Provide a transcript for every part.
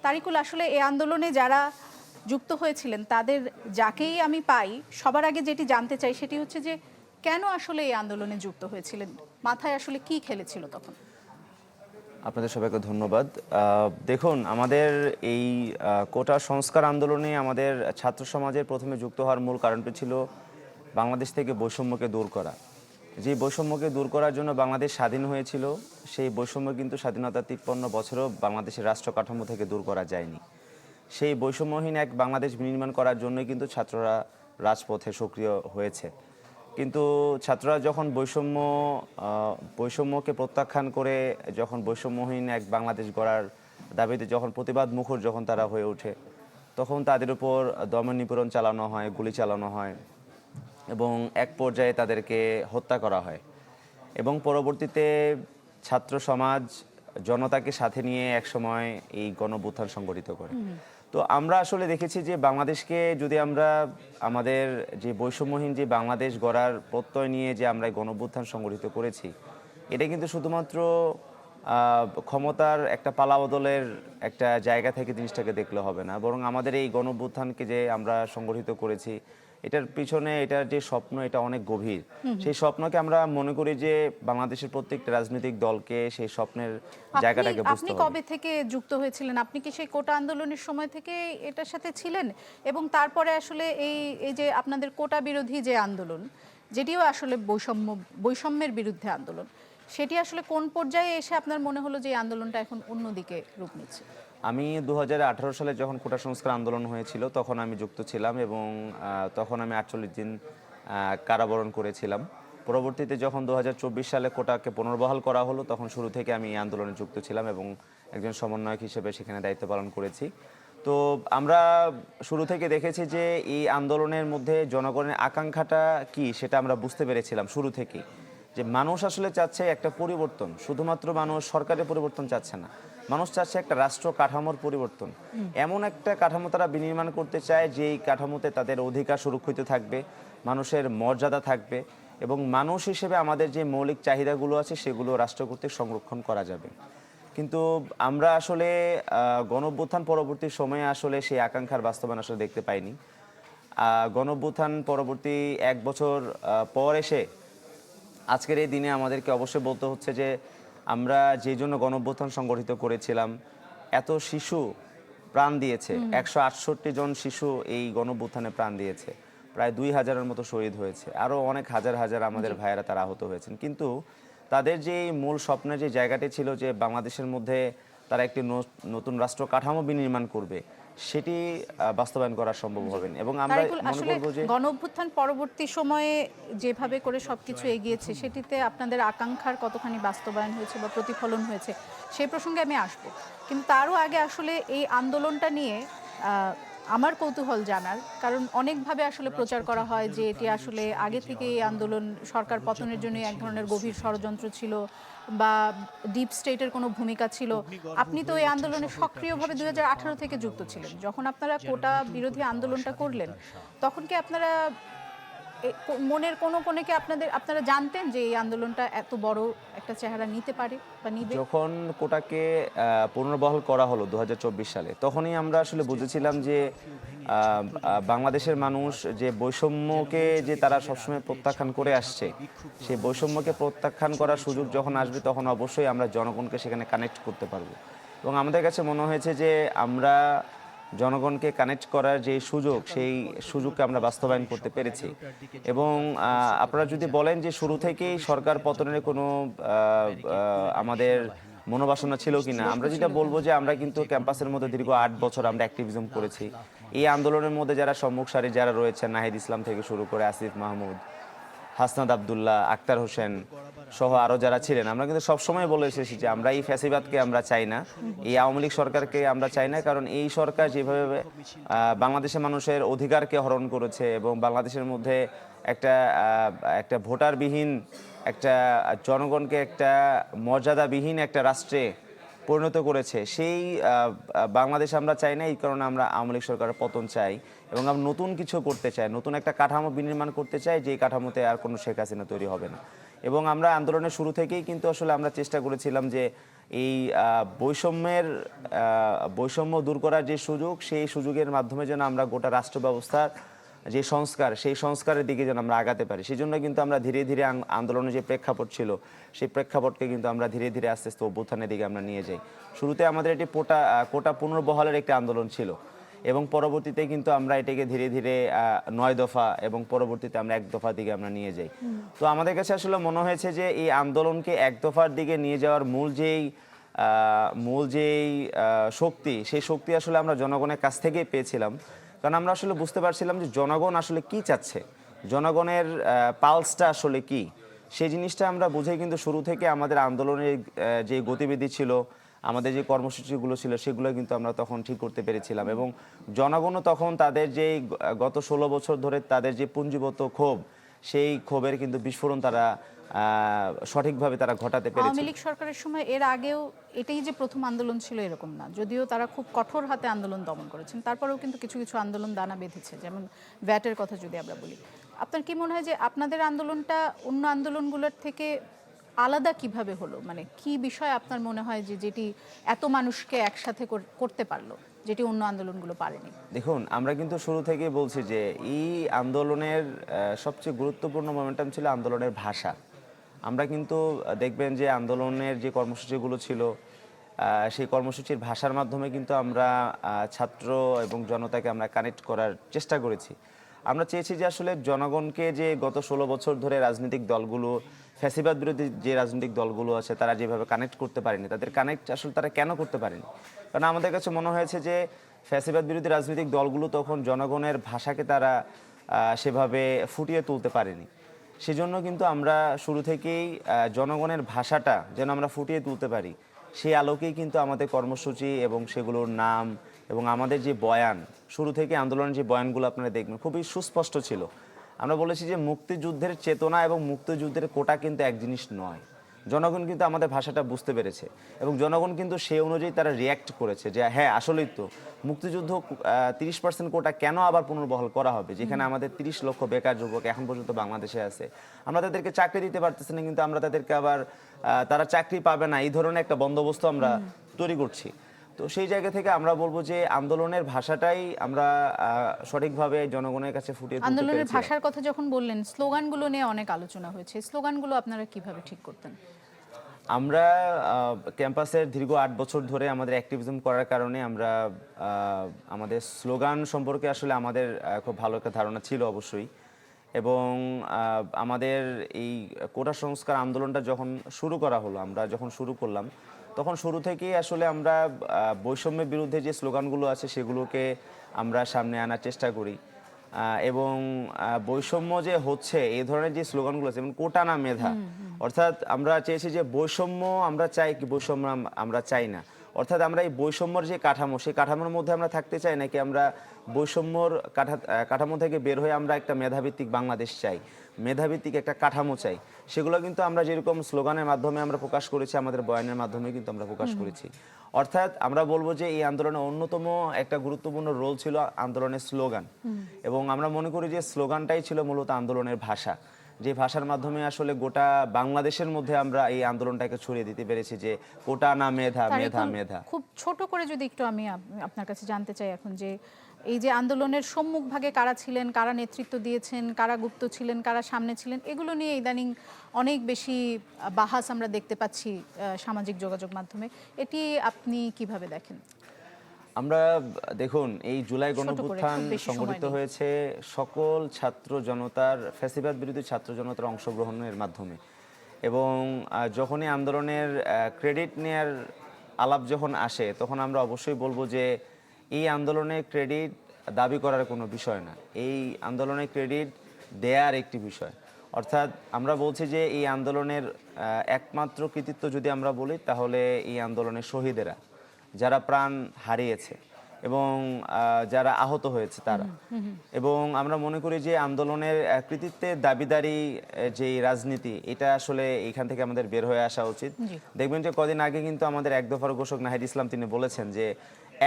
তারিকুল, আসলে এই আন্দোলনে যারা যুক্ত হয়েছিলেন তাদের যাকেই আমি পাই সবার আগে যেটি জানতে চাই সেটি হচ্ছে যে কেন আসলে এই আন্দোলনে যুক্ত হয়েছিলেন, মাথায় আসলে কি খেলেছিল তখন? আপনাদের সবাইকে ধন্যবাদ। দেখুন, আমাদের এই কোটা সংস্কার আন্দোলনে আমাদের ছাত্র সমাজের প্রথমে যুক্ত হওয়ার মূল কারণটি ছিল বাংলাদেশ থেকে বৈষম্যকে দূর করা। যে বৈষম্যকে দূর করার জন্য বাংলাদেশ স্বাধীন হয়েছিল, সেই বৈষম্য কিন্তু স্বাধীনতার 53 বছরেও বাংলাদেশের রাষ্ট্র কাঠামো থেকে দূর করা যায়নি। সেই বৈষম্যহীন এক বাংলাদেশ বিনির্মাণ করার জন্যই কিন্তু ছাত্ররা রাজপথে সক্রিয় হয়েছে। কিন্তু ছাত্ররা যখন বৈষম্যকে প্রত্যাখ্যান করে যখন বৈষম্যহীন এক বাংলাদেশ গড়ার দাবিতে যখন প্রতিবাদ মুখর যখন তারা হয়ে ওঠে, তখন তাদের উপর দমন নিপীড়ন চালানো হয়, গুলি চালানো হয় এবং এক পর্যায়ে তাদেরকে হত্যা করা হয়। এবং পরবর্তীতে ছাত্র সমাজ জনতাকে সাথে নিয়ে একসময় এই গণঅভ্যুত্থান সংগঠিত করে। তো আমরা আসলে দেখেছি যে বাংলাদেশকে যদি আমরা আমাদের যে বৈষম্যহীন যে বাংলাদেশ গড়ার প্রত্যয় নিয়ে যে আমরা এই গণঅভ্যুত্থান সংগঠিত করেছি, এটা কিন্তু শুধুমাত্র ক্ষমতার একটা পালাবদলের একটা জায়গা থেকে জিনিসটাকে দেখলে হবে না, বরং আমাদের এই গণঅভ্যুত্থানকে যে আমরা সংগঠিত করেছি এটার পিছনে এটার যে স্বপ্ন এটা অনেক গভীর। সেই স্বপ্নকে আমরা মনে করি যে বাংলাদেশের প্রত্যেকটা রাজনৈতিক দলকে সেই স্বপ্নের জায়গাটাকে বুঝতে আপনি হবে। কবে থেকে যুক্ত হয়েছিলেন? আপনি কি সেই কোটা আন্দোলনের সময় থেকে এটার সাথে ছিলেন? এবং তারপরে আসলে এই এই যে আপনাদের কোটা বিরোধী যে আন্দোলন, যেটিও আসলে বৈষম্যের বিরুদ্ধে আন্দোলন, সেটি আসলে কোন পর্যায়ে এসে আপনার মনে হলো যে এই আন্দোলনটা এখন অন্যদিকে রূপ নিচ্ছে? আমি 2018 সালে যখন কোটা সংস্কার আন্দোলন হয়েছিল তখন আমি যুক্ত ছিলাম এবং তখন আমি 48 দিন কারাবরণ করেছিলাম। পরবর্তীতে যখন 2024 সালে কোটাকে পুনর্বহাল করা হলো তখন শুরু থেকে আমি এই আন্দোলনে যুক্ত ছিলাম এবং একজন সমন্বয়ক হিসেবে সেখানে দায়িত্ব পালন করেছি। তো আমরা শুরু থেকে দেখেছি যে এই আন্দোলনের মধ্যে জনগণের আকাঙ্ক্ষাটা কি সেটা আমরা বুঝতে পেরেছিলাম শুরু থেকেই, যে মানুষ আসলে চাচ্ছে একটা পরিবর্তন। শুধুমাত্র মানুষ সরকারের পরিবর্তন চাচ্ছে না, মানুষ চাচ্ছে একটা রাষ্ট্র কাঠামোর পরিবর্তন। এমন একটা কাঠামো তারা বিনির্মাণ করতে চায় যেই কাঠামোতে তাদের অধিকার সুরক্ষিত থাকবে, মানুষের মর্যাদা থাকবে এবং মানুষ হিসেবে আমাদের যে মৌলিক চাহিদাগুলো আছে সেগুলো রাষ্ট্র কর্তৃক সংরক্ষণ করা যাবে। কিন্তু আমরা আসলে গণঅভ্যুত্থান পরবর্তী সময়ে আসলে সেই আকাঙ্ক্ষার বাস্তবায়ন আসলে দেখতে পাইনি। গণঅভ্যুত্থান পরবর্তী 1 বছর পর এসে আজকের এই দিনে আমাদেরকে অবশ্যই বলতে হচ্ছে যে আমরা যে জন্য গণঅভ্যুত্থান সংগঠিত করেছিলাম, এত শিশু প্রাণ দিয়েছে, 168 জন শিশু এই গণঅভ্যুত্থানে প্রাণ দিয়েছে, প্রায় 2000-এর মতো শহীদ হয়েছে, আরও অনেক হাজার হাজার আমাদের ভাইয়েরা তারা আহত হয়েছেন। কিন্তু তাদের যে মূল স্বপ্নের যে জায়গাটি ছিল যে বাংলাদেশের মধ্যে তারা একটি নতুন রাষ্ট্র কাঠামো বিনির্মাণ করবে, সেটি বাস্তবায়ন করা সম্ভব হবে না। এবং আমরা তারিকুল, মনে আসলে করব যে গণঅভ্যুত্থান পরবর্তী সময়ে যেভাবে করে সবকিছু এগিয়েছে সেটিতে আপনাদের আকাঙ্ক্ষার কতখানি বাস্তবায়ন হয়েছে বা প্রতিফলন হয়েছে সেই প্রসঙ্গে আমি আসব, কিন্তু তারও আগে আসলে এই আন্দোলনটা নিয়ে আমার কৌতূহল জানার, কারণ অনেকভাবে আসলে প্রচার করা হয় যে এটি আসলে আগে থেকে এই আন্দোলন সরকার পতনের জন্য এক ধরনের গভীর ষড়যন্ত্র ছিল বা ডিপ স্টেটের কোনো ভূমিকা ছিল। আপনি তো এই আন্দোলনে সক্রিয়ভাবে 2018 থেকে যুক্ত ছিলেন। যখন আপনারা কোটা বিরোধী আন্দোলনটা করলেন তখন কি আপনারা মনের কোনো কোণে কি আপনারা জানতেন যে এই আন্দোলনটা এত বড় একটা চেহারা নিতে পারে বা নিবে? যখন কোটাকে পুনর্বহাল করা হলো 2024 সালে, তখনই আমরা আসলে বুঝেছিলাম যে বাংলাদেশের মানুষ যে বৈষম্যকে যে তারা সবসময় প্রত্যাখ্যান করে আসছে, সেই বৈষম্যকে প্রত্যাখ্যান করার সুযোগ যখন আসবে তখন অবশ্যই আমরা জনগণকে সেখানে কানেক্ট করতে পারবো। এবং আমাদের কাছে মনে হয়েছে যে আমরা জনগণকে কানেক্ট করার যে সুযোগ, সেই সুযোগকে আমরা বাস্তবায়ন করতে পেরেছি। এবং আপনারা যদি বলেন যে শুরু থেকেই সরকার পতনের কোনো আমাদের মনোবাসনা ছিল কিনা, আমরা যেটা বলবো যে আমরা কিন্তু ক্যাম্পাসের মধ্যে দীর্ঘ 8 বছর আমরা অ্যাক্টিভিজম করেছি। এই আন্দোলনের মধ্যে যারা সম্মুখ সারি যারা রয়েছে, নাহিদ ইসলাম থেকে শুরু করে আসিফ মাহমুদ, হাসনাত আবদুল্লাহ, আক্তার হোসেন সহ আরও যারা ছিলেন, আমরা কিন্তু সবসময় বলে এসেছি যে আমরা এই ফ্যাসিবাদকে আমরা চাই না, এই আওয়ামী লীগ সরকারকে আমরা চাই না। কারণ এই সরকার যেভাবে বাংলাদেশের মানুষের অধিকারকে হরণ করেছে এবং বাংলাদেশের মধ্যে একটা একটা ভোটারবিহীন একটা জনগণকে একটা মর্যাদাবিহীন একটা রাষ্ট্রে পরিণত করেছে, সেই বাংলাদেশ আমরা চাই না। এই কারণে আমরা আওয়ামী লীগ সরকারের পতন চাই এবং আমরা নতুন কিছু করতে চাই, নতুন একটা কাঠামো বিনির্মাণ করতে চাই, যেই কাঠামোতে আর কোনো শেখ হাসিনা তৈরি হবে না। এবং আমরা আন্দোলনের শুরু থেকেই কিন্তু আসলে আমরা চেষ্টা করেছিলাম যে এই বৈষম্য দূর করার যে সুযোগ, সেই সুযোগের মাধ্যমে যেন আমরা গোটা রাষ্ট্র ব্যবস্থার যে সংস্কার, সেই সংস্কারের দিকে যেন আমরা আগাতে পারি। সেই জন্য কিন্তু আমরা ধীরে ধীরে আন্দোলনের যে প্রেক্ষাপট ছিল, সেই প্রেক্ষাপটকে কিন্তু আমরা ধীরে ধীরে আস্তে আস্তে অভ্যুত্থানের দিকে আমরা নিয়ে যাই। শুরুতে আমাদের এটি কোটা পুনর্বহালের একটি আন্দোলন ছিল, এবং পরবর্তীতে কিন্তু আমরা এটাকে ধীরে ধীরে 9 দফা এবং পরবর্তীতে আমরা 1 দফার দিকে আমরা নিয়ে যাই। তো আমাদের কাছে আসলে মনে হয়েছে যে এই আন্দোলনকে 1 দফার দিকে নিয়ে যাওয়ার মূল যেই শক্তি, সেই শক্তি আসলে আমরা জনগণের কাছ থেকেই পেয়েছিলাম। কারণ আমরা আসলে বুঝতে পারছিলাম যে জনগণ আসলে কি চাচ্ছে, জনগণের পালসটা আসলে কি, সেই জিনিসটা আমরা বুঝে কিন্তু শুরু থেকে আমাদের আন্দোলনের যে গতিবিধি ছিল, আমাদের যে কর্মসূচিগুলো ছিল, সেগুলো কিন্তু আমরা তখন ঠিক করতে পেরেছিলাম। এবং জনগণও তখন তাদের যে গত 16 বছর ধরে তাদের যে পুঞ্জীভূত ক্ষোভ, সেই ক্ষোভের কিন্তু বিস্ফোরণ তারা সঠিকভাবে তারা ঘটাতে পেরেছে। আওয়ামী লীগ সরকারের সময় এর আগেও এটাই যে প্রথম আন্দোলন ছিল এরকম না, যদিও তারা খুব কঠোর হাতে আন্দোলন দমন করেছেন, তারপরেও কিন্তু কিছু কিছু আন্দোলন দানা বেঁধেছে, যেমন ভ্যাটের কথা যদি আমরা বলি। আপনার কি মনে হয় যে আপনাদের আন্দোলনটা অন্য আন্দোলনগুলোর থেকে আলাদা কিভাবে হলো? মানে কি বিষয় আপনার মনে হয় যে যেটি এত মানুষকে একসাথে করতে পারলো, যেটি অন্য আন্দোলনগুলো পারেনি? দেখুন, আমরা কিন্তু শুরু থেকেই বলছি যে এই আন্দোলনের সবচেয়ে গুরুত্বপূর্ণ মোমেন্টাম ছিল আন্দোলনের ভাষা। আমরা কিন্তু দেখবেন যে আন্দোলনের যে কর্মসূচিগুলো ছিল, সেই কর্মসূচির ভাষার মাধ্যমে কিন্তু আমরা ছাত্র এবং জনতাকে আমরা কানেক্ট করার চেষ্টা করেছি। আমরা চেয়েছি যে আসলে জনগণকে, যে গত 16 বছর ধরে রাজনৈতিক দলগুলো, ফ্যাসিবাদ বিরোধী যে রাজনৈতিক দলগুলো আছে, তারা যেভাবে কানেক্ট করতে পারেনি, তাদের কানেক্ট আসলে তারা কেন করতে পারেনি? কারণ আমাদের কাছে মনে হয়েছে যে ফ্যাসিবাদ বিরোধী রাজনৈতিক দলগুলো তখন জনগণের ভাষাকে তারা সেভাবে ফুটিয়ে তুলতে পারেনি। সেজন্য কিন্তু আমরা শুরু থেকেই জনগণের ভাষাটা যেন আমরা ফুটিয়ে তুলতে পারি, সেই আলোকেই কিন্তু আমাদের কর্মসূচি এবং সেগুলোর নাম এবং আমাদের যে বয়ান, শুরু থেকে আন্দোলনের যে বয়ানগুলো আপনারা দেখবেন খুবই সুস্পষ্ট ছিল। আমরা বলেছি যে মুক্তিযুদ্ধের চেতনা এবং মুক্তিযুদ্ধের কোটা কিন্তু এক জিনিস নয়। জনগণ কিন্তু আমাদের ভাষাটা বুঝতে পেরেছে, এবং জনগণ কিন্তু সেই অনুযায়ী তারা রিয়্যাক্ট করেছে যে হ্যাঁ, আসলেই তো মুক্তিযুদ্ধ 30% কোটা কেন আবার পুনর্বহাল করা হবে, যেখানে আমাদের 30 লক্ষ বেকার যুবক এখন পর্যন্ত বাংলাদেশে আছে। আমরা তাদেরকে চাকরি দিতে পারতেছি না, কিন্তু আমরা তাদেরকে আবার তারা চাকরি পাবে না, এই ধরনের একটা বন্দোবস্ত আমরা তৈরি করছি। তো সেই জায়গা থেকে আমরা বলবো যে আন্দোলনের ভাষাটাই আমরা সঠিকভাবে জনগণের কাছে ফুটিয়ে তুলতে আন্দোলনের পেরেছি। ভাষার কথা যখন বললেন, স্লোগানগুলো নিয়ে অনেক আলোচনা হয়েছে, স্লোগানগুলো আপনারা কিভাবে ঠিক করতেন? আমরা ক্যাম্পাসের দীর্ঘ 8 বছর ধরে আমাদের অ্যাক্টিভিজম করার কারণে আমরা আমাদের স্লোগান সম্পর্কে আসলে আমাদের খুব ভালো একটা ধারণা ছিল অবশ্যই। এবং আমাদের এই কোটা সংস্কার আন্দোলনটা যখন শুরু করা হলো, আমরা যখন শুরু করলাম, তখন শুরু থেকেই আসলে আমরা বৈষম্যের বিরুদ্ধে যে স্লোগানগুলো আছে সেগুলোকে আমরা সামনে আনার চেষ্টা করি। এবং বৈষম্য যে হচ্ছে, এই ধরনের যে স্লোগানগুলো আছে, যেমন কোটা না মেধা, অর্থাৎ আমরা চেয়েছি যে বৈষম্য আমরা চাই কি বৈষম্য আমরা চাই না। অর্থাৎ আমরা এই বৈষম্যর যে কাঠামো, সেই কাঠামোর মধ্যে আমরা থাকতে চাই, নাকি আমরা বৈষম্যর কাঠামো থেকে বের হয়ে আমরা একটা মেধাভিত্তিক বাংলাদেশ চাই, মেধাভিত্তিক একটা কাঠামো চাই। সেগুলো কিন্তু আমরা যেরকম স্লোগানের মাধ্যমে আমরা প্রকাশ করেছি, আমাদের বয়ানের মাধ্যমে কিন্তু আমরা প্রকাশ করেছি। অর্থাৎ আমরা বলবো যে এই আন্দোলনের অন্যতম একটা গুরুত্বপূর্ণ রোল ছিল আন্দোলনের স্লোগান। এবং আমরা মনে করি যে স্লোগানটাই ছিল মূলত আন্দোলনের ভাষা, যে ভাষার মাধ্যমে আসলে গোটা বাংলাদেশের মধ্যে আমরা এই আন্দোলনটাকে ছড়িয়ে দিতে পেরেছি যে কোটা না মেধা, মেধা মেধা। খুব ছোট করে যদি একটু আমি আপনার কাছে জানতে চাই এখন, যে এই যে আন্দোলনের সম্মুখ ভাগে কারা ছিলেন, কারা নেতৃত্ব দিয়েছেন, কারা গুপ্ত ছিলেন, কারা সামনে ছিলেন, এগুলো নিয়ে ইদানিং অনেক বেশি বাহাস আমরা দেখতে পাচ্ছি সামাজিক যোগাযোগ মাধ্যমে, এটি আপনি কিভাবে দেখেন? আমরা দেখুন, এই জুলাই গণঅভ্যুত্থান সংগঠিত হয়েছে সকল ছাত্র জনতার, ফ্যাসিবাদ বিরোধী ছাত্র জনতার অংশগ্রহণের মাধ্যমে। এবং যখনই আন্দোলনের ক্রেডিট নেয়ার আলাপ যখন আসে, তখন আমরা অবশ্যই বলবো যে এই আন্দোলনের ক্রেডিট দাবি করার কোনো বিষয় না, এই আন্দোলনের ক্রেডিট দেয়ার একটি বিষয়। অর্থাৎ আমরা বলছি যে এই আন্দোলনের একমাত্র কৃতিত্ব যদি আমরা বলি, তাহলে এই আন্দোলনের শহীদেরা, যারা প্রাণ হারিয়েছে এবং যারা আহত হয়েছে তারা। এবং আমরা মনে করি যে আন্দোলনের কৃতিত্বের দাবিদারি যে রাজনীতি, এটা আসলে এখান থেকে আমাদের বের হয়ে আসা উচিত। দেখবেন যে কদিন আগে কিন্তু আমাদের 1 দফার ঘোষক নাহিদ ইসলাম, তিনি বলেছেন যে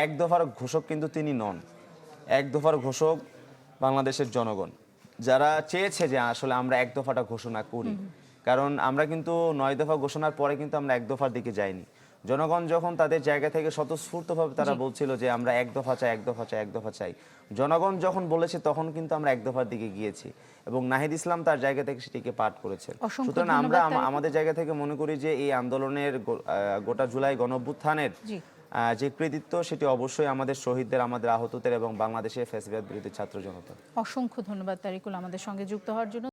1 দফার ঘোষক কিন্তু তিনি নন, 1 দফার ঘোষক বাংলাদেশের জনগণ, যারা চেয়েছে যে আসলে আমরা 1 দফাটা ঘোষণা করি। কারণ আমরা কিন্তু 9 দফা ঘোষণার পরে কিন্তু আমরা 1 দফার দিকে যাইনি। জনগণ যখন তাদের জায়গা থেকে স্বতঃস্ফূর্তভাবে তারা বলছিল যে আমরা এক দফা চাই, এক দফা চাই, এক দফা চাই, জনগণ যখন বলেছে তখন কিন্তু আমরা এক দফার দিকে গিয়েছি এবং নাহিদ ইসলাম তার জায়গা থেকে সেটিকে পাঠ করেছেন। অসংখ্য সুতরাং আমরা ধন্যবাদ তারেকুল। আমাদের জায়গা থেকে মনে করি যে এই আন্দোলনের গোটা জুলাই গণঅভ্যুত্থানের জি। যে কৃতিত্ব সেটি অবশ্যই আমাদের শহীদদের, আমাদের আহতদের এবং বাংলাদেশের ফ্যাসিবাদ বিরোধী ছাত্র জনতা। অসংখ্য ধন্যবাদ তারিকুল আমাদের সঙ্গে যুক্ত হওয়ার জন্য।